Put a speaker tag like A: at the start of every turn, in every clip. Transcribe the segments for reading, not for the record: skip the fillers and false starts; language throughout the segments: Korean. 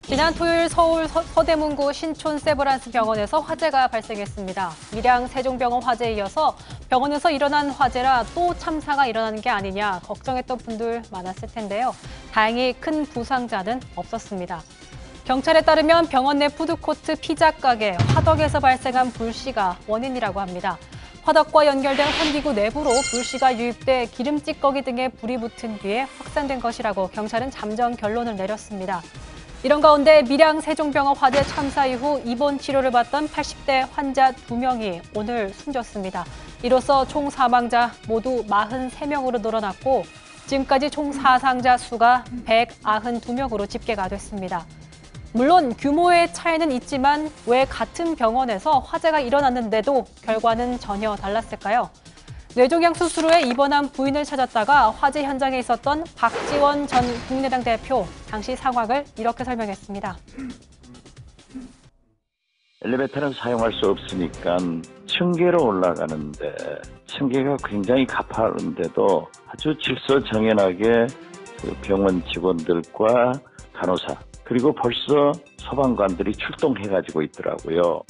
A: 지난 토요일 서울 서대문구 신촌 세브란스 병원에서 화재가 발생했습니다. 밀양 세종병원 화재에 이어서 병원에서 일어난 화재라 또 참사가 일어나는 게 아니냐 걱정했던 분들 많았을 텐데요. 다행히 큰 부상자는 없었습니다. 경찰에 따르면 병원 내 푸드코트 피자 가게 화덕에서 발생한 불씨가 원인이라고 합니다. 화덕과 연결된 환기구 내부로 불씨가 유입돼 기름 찌꺼기 등에 불이 붙은 뒤에 확산된 것이라고 경찰은 잠정 결론을 내렸습니다. 이런 가운데 밀양 세종병원 화재 참사 이후 입원 치료를 받던 80대 환자 2명이 오늘 숨졌습니다. 이로써 총 사망자 모두 43명으로 늘어났고 지금까지 총 사상자 수가 192명으로 집계가 됐습니다. 물론 규모의 차이는 있지만 왜 같은 병원에서 화재가 일어났는데도 결과는 전혀 달랐을까요? 뇌종양 수술 후에 입원한 부인을 찾았다가 화재 현장에 있었던 박지원 전 국민의당 대표, 당시 상황을 이렇게 설명했습니다.
B: 엘리베이터는 사용할 수 없으니까 층계로 올라가는데 층계가 굉장히 가파른데도 아주 질서정연하게 그 병원 직원들과 간호사 그리고 벌써 소방관들이 출동해가지고 있더라고요.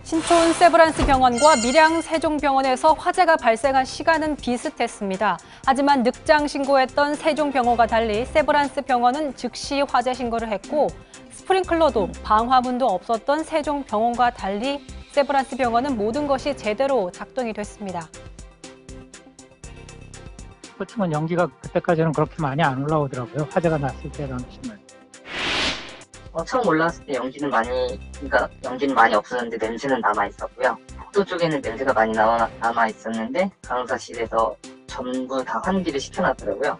A: 신촌 세브란스 병원과 밀양 세종병원에서 화재가 발생한 시간은 비슷했습니다. 하지만 늑장 신고했던 세종병원과 달리 세브란스 병원은 즉시 화재 신고를 했고 스프링클러도 방화문도 없었던 세종병원과 달리 세브란스 병원은 모든 것이 제대로 작동이 됐습니다.
C: 그렇지만 연기가 그때까지는 그렇게 많이 안 올라오더라고요. 화재가 났을 때 당시는.
D: 처음 올라왔을 때 연기는 많이 없었는데 냄새는 남아 있었고요. 복도 쪽에는 냄새가 많이 남아 있었는데 간호사실에서 전부 다 환기를 시켜놨더라고요.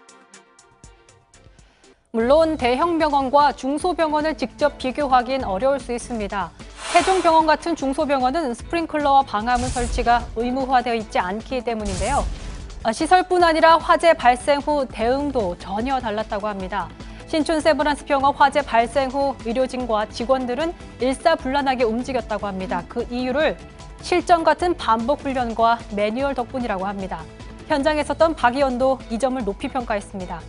A: 물론 대형 병원과 중소병원을 직접 비교하긴 어려울 수 있습니다. 세종병원 같은 중소병원은 스프링클러와 방화문 설치가 의무화되어 있지 않기 때문인데요. 시설뿐 아니라 화재 발생 후 대응도 전혀 달랐다고 합니다. 신촌 세브란스 병원 화재 발생 후 의료진과 직원들은 일사불란하게 움직였다고 합니다. 그 이유를 실전 같은 반복 훈련과 매뉴얼 덕분이라고 합니다. 현장에 있었던 박 의원도 이 점을 높이 평가했습니다.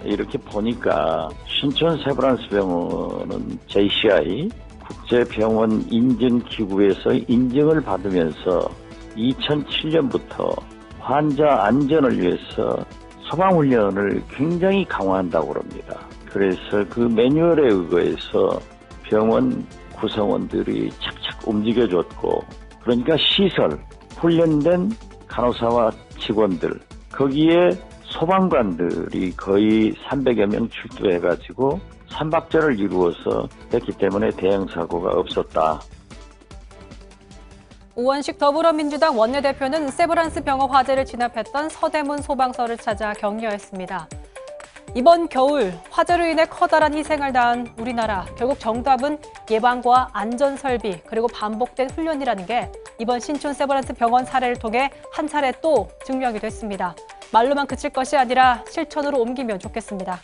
B: 이렇게 보니까 신촌 세브란스 병원은 JCI 국제병원 인증기구에서 인증을 받으면서 2007년부터 환자 안전을 위해서 소방훈련을 굉장히 강화한다고 합니다. 그래서 그 매뉴얼에 의거해서 병원 구성원들이 착착 움직여줬고 그러니까 시설, 훈련된 간호사와 직원들 거기에 소방관들이 거의 300여 명 출두해가지고 삼박자를 이루어서 했기 때문에 대형사고가 없었다.
A: 우원식 더불어민주당 원내대표는 세브란스 병원 화재를 진압했던 서대문 소방서를 찾아 격려했습니다. 이번 겨울 화재로 인해 커다란 희생을 당한 우리나라, 결국 정답은 예방과 안전 설비 그리고 반복된 훈련이라는 게 이번 신촌 세브란스 병원 사례를 통해 한 차례 또 증명이 됐습니다. 말로만 그칠 것이 아니라 실천으로 옮기면 좋겠습니다.